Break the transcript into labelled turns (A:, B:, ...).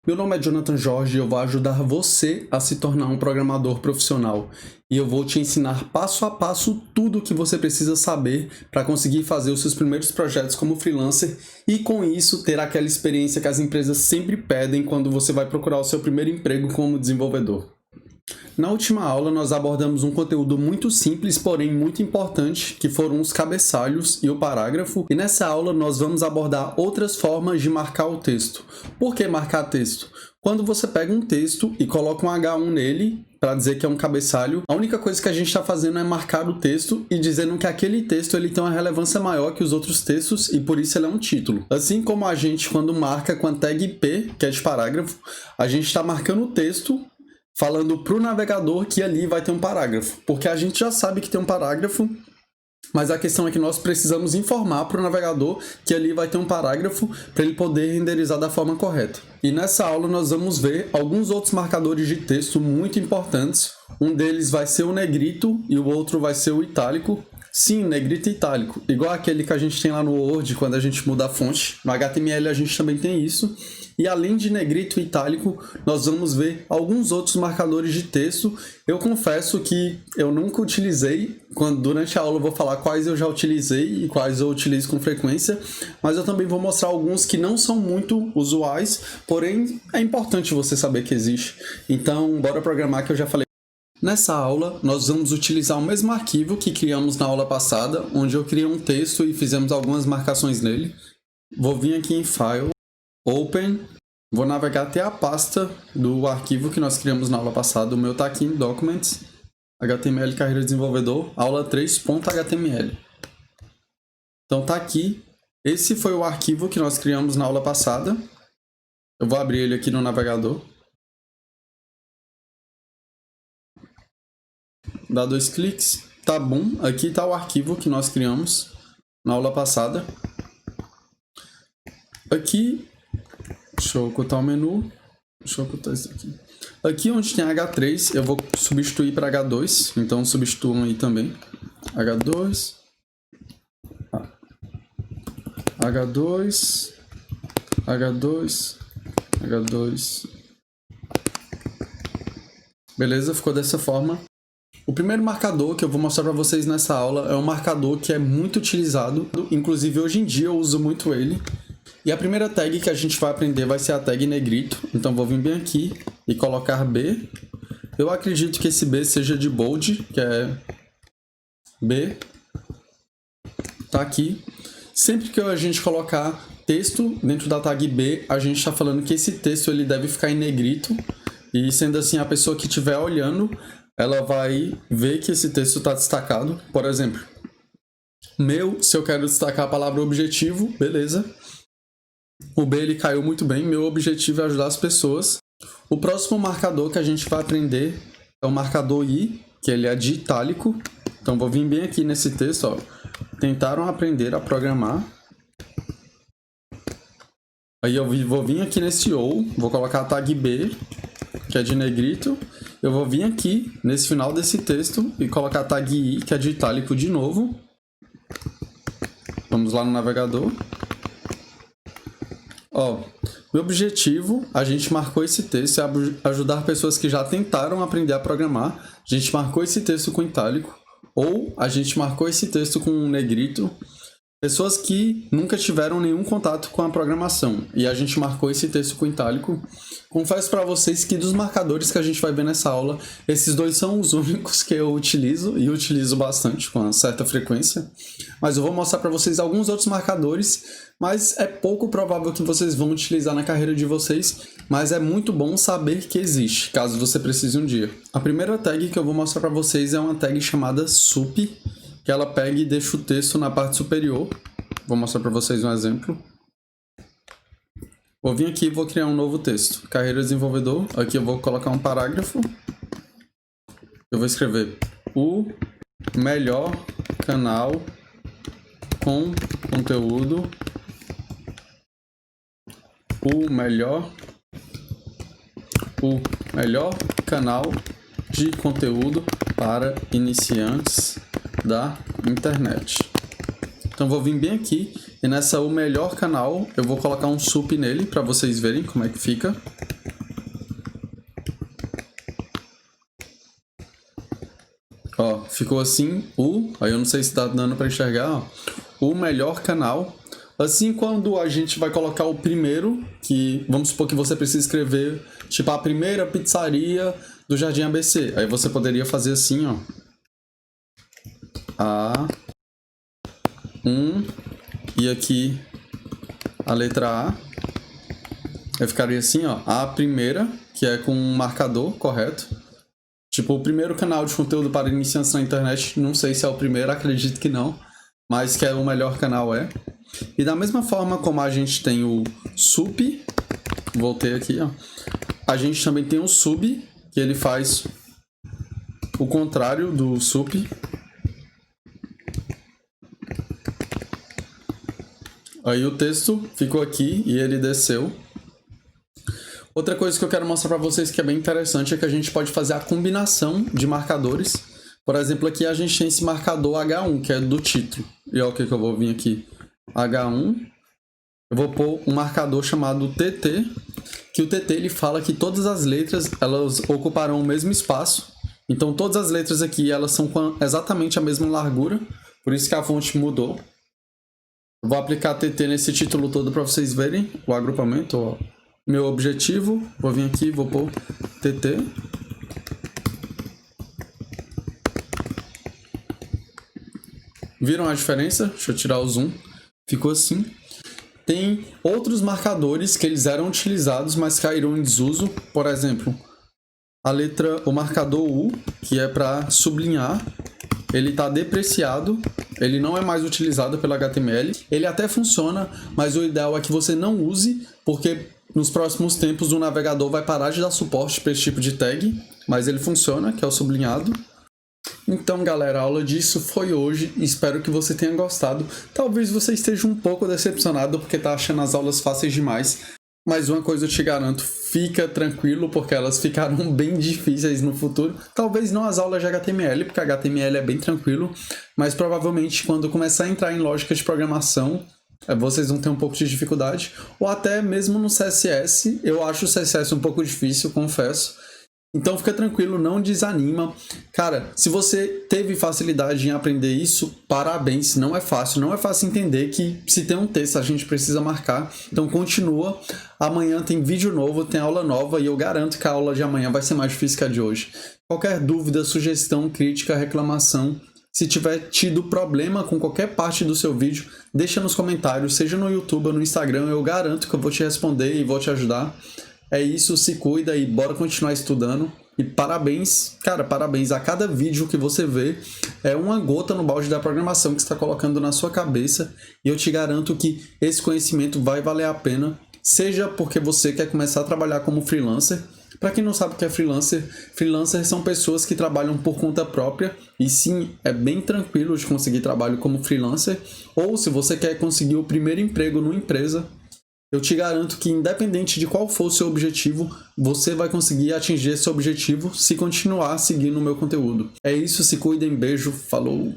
A: Meu nome é Jonathan Jorge e eu vou ajudar você a se tornar um programador profissional. E eu vou te ensinar passo a passo tudo o que você precisa saber para conseguir fazer os seus primeiros projetos como freelancer e com isso ter aquela experiência que as empresas sempre pedem quando você vai procurar o seu primeiro emprego como desenvolvedor. Na última aula, nós abordamos um conteúdo muito simples, porém muito importante, que foram os cabeçalhos e o parágrafo, e nessa aula nós vamos abordar outras formas de marcar o texto. Por que marcar texto? Quando você pega um texto e coloca um H1 nele, para dizer que é um cabeçalho, a única coisa que a gente está fazendo é marcar o texto e dizendo que aquele texto ele tem uma relevância maior que os outros textos e por isso ele é um título. Assim como a gente, quando marca com a tag P, que é de parágrafo, a gente está marcando o texto falando para o navegador que ali vai ter um parágrafo, porque a gente já sabe que tem um parágrafo, mas a questão é que nós precisamos informar para o navegador que ali vai ter um parágrafo para ele poder renderizar da forma correta. E nessa aula nós vamos ver alguns outros marcadores de texto muito importantes. Um deles vai ser o negrito e o outro vai ser o itálico. Sim, negrito e itálico, igual aquele que a gente tem lá no Word quando a gente muda a fonte. No HTML a gente também tem isso. E além de negrito e itálico, nós vamos ver alguns outros marcadores de texto. Eu confesso que eu nunca utilizei, durante a aula eu vou falar quais eu já utilizei e quais eu utilizo com frequência, mas eu também vou mostrar alguns que não são muito usuais, porém é importante você saber que existe. Então, bora programar que eu já falei. Nessa aula, nós vamos utilizar o mesmo arquivo que criamos na aula passada, onde eu criei um texto e fizemos algumas marcações nele. Vou vir aqui em File, Open, vou navegar até a pasta do arquivo que nós criamos na aula passada. O meu está aqui em Documents, HTML Carreira Desenvolvedor, aula 3.html. Então está aqui. Esse foi o arquivo que nós criamos na aula passada. Eu vou abrir ele aqui no navegador. Dá 2 cliques, tá bom, aqui está o arquivo que nós criamos na aula passada. Aqui, deixa eu ocultar o menu, deixa eu ocultar isso aqui. Aqui onde tem H3, eu vou substituir para H2, então substituam aí também. H2, H2, H2, H2. Beleza, ficou dessa forma. O primeiro marcador que eu vou mostrar para vocês nessa aula é um marcador que é muito utilizado, inclusive hoje em dia eu uso muito ele. E a primeira tag que a gente vai aprender vai ser a tag negrito, então vou vir bem aqui e colocar B. Eu acredito que esse B seja de bold, que é B. Tá aqui. Sempre que a gente colocar texto dentro da tag B, a gente está falando que esse texto ele deve ficar em negrito. E sendo assim, a pessoa que estiver olhando, ela vai ver que esse texto está destacado. Por exemplo, se eu quero destacar a palavra objetivo, beleza. O B ele caiu muito bem, meu objetivo é ajudar as pessoas. O próximo marcador que a gente vai aprender é o marcador I, que ele é de itálico. Então vou vir bem aqui nesse texto, ó. Tentaram aprender a programar. Aí eu vou vir aqui nesse OU, vou colocar a tag B, que é de negrito. Eu vou vir aqui nesse final desse texto e colocar a tag I, que é de itálico de novo. Vamos lá no navegador. Ó, meu objetivo, a gente marcou esse texto, é ajudar pessoas que já tentaram aprender a programar. A gente marcou esse texto com itálico, ou a gente marcou esse texto com negrito. Pessoas que nunca tiveram nenhum contato com a programação. E a gente marcou esse texto com itálico. Confesso para vocês que dos marcadores que a gente vai ver nessa aula, esses dois são os únicos que eu utilizo, e utilizo bastante, com uma certa frequência. Mas eu vou mostrar para vocês alguns outros marcadores, mas é pouco provável que vocês vão utilizar na carreira de vocês, mas é muito bom saber que existe, caso você precise um dia. A primeira tag que eu vou mostrar para vocês é uma tag chamada sup, que ela pega e deixa o texto na parte superior. Vou mostrar para vocês um exemplo. Vou vir aqui e vou criar um novo texto. Carreira desenvolvedor. Aqui eu vou colocar um parágrafo. Eu vou escrever o melhor canal com conteúdo. O melhor canal de conteúdo para iniciantes da internet. Então vou vir bem aqui e nessa o melhor canal eu vou colocar um sup nele para vocês verem como é que fica. ficou assim, aí eu não sei se tá dando para enxergar, ó, o melhor canal. Assim, quando a gente vai colocar o primeiro, que vamos supor que você precisa escrever, tipo, a primeira pizzaria do Jardim ABC. Aí você poderia fazer assim, ó. A1 e aqui a letra A. Aí ficaria assim, ó, a primeira, que é com um marcador, correto? Tipo, o primeiro canal de conteúdo para iniciantes na internet, não sei se é o primeiro, acredito que não, mas que é o melhor canal é. E da mesma forma como a gente tem o sup, voltei aqui, ó, a gente também tem o sub, que ele faz o contrário do sup. Aí o texto ficou aqui e ele desceu. Outra coisa que eu quero mostrar para vocês que é bem interessante é que a gente pode fazer a combinação de marcadores. Por exemplo, aqui a gente tem esse marcador H1, que é do título. E olha o que eu vou vir aqui. H1. Eu vou pôr um marcador chamado TT, que o TT ele fala que todas as letras elas ocuparão o mesmo espaço. Então todas as letras aqui elas são com exatamente a mesma largura, por isso que a fonte mudou. Eu vou aplicar TT nesse título todo para vocês verem o agrupamento. Ó. Meu objetivo, vou vir aqui, vou pôr TT. Viram a diferença? Deixa eu tirar o zoom. Ficou assim. Tem outros marcadores que eles eram utilizados, mas caíram em desuso. Por exemplo, o marcador U, que é para sublinhar, ele está depreciado, ele não é mais utilizado pelo HTML. Ele até funciona, mas o ideal é que você não use, porque nos próximos tempos o navegador vai parar de dar suporte para esse tipo de tag, mas ele funciona, que é o sublinhado. Então, galera, a aula disso foi hoje. Espero que você tenha gostado. Talvez você esteja um pouco decepcionado porque tá achando as aulas fáceis demais. Mas uma coisa eu te garanto, fica tranquilo porque elas ficaram bem difíceis no futuro. Talvez não as aulas de HTML, porque HTML é bem tranquilo. Mas provavelmente quando começar a entrar em lógica de programação, vocês vão ter um pouco de dificuldade. Ou até mesmo no CSS. Eu acho o CSS um pouco difícil, confesso. Então fica tranquilo, não desanima. Cara, se você teve facilidade em aprender isso, parabéns, não é fácil. Não é fácil entender que se tem um texto a gente precisa marcar. Então continua, amanhã tem vídeo novo, tem aula nova e eu garanto que a aula de amanhã vai ser mais difícil que a de hoje. Qualquer dúvida, sugestão, crítica, reclamação, se tiver tido problema com qualquer parte do seu vídeo, deixa nos comentários, seja no YouTube ou no Instagram, eu garanto que eu vou te responder e vou te ajudar. É isso, se cuida e bora continuar estudando. E parabéns, cara, parabéns. A cada vídeo que você vê é uma gota no balde da programação que você está colocando na sua cabeça. E eu te garanto que esse conhecimento vai valer a pena, seja porque você quer começar a trabalhar como freelancer. Para quem não sabe o que é freelancer, freelancers são pessoas que trabalham por conta própria. E sim, é bem tranquilo de conseguir trabalho como freelancer. Ou se você quer conseguir o primeiro emprego numa empresa, eu te garanto que independente de qual for o seu objetivo, você vai conseguir atingir esse objetivo se continuar seguindo o meu conteúdo. É isso, se cuidem, beijo, falou!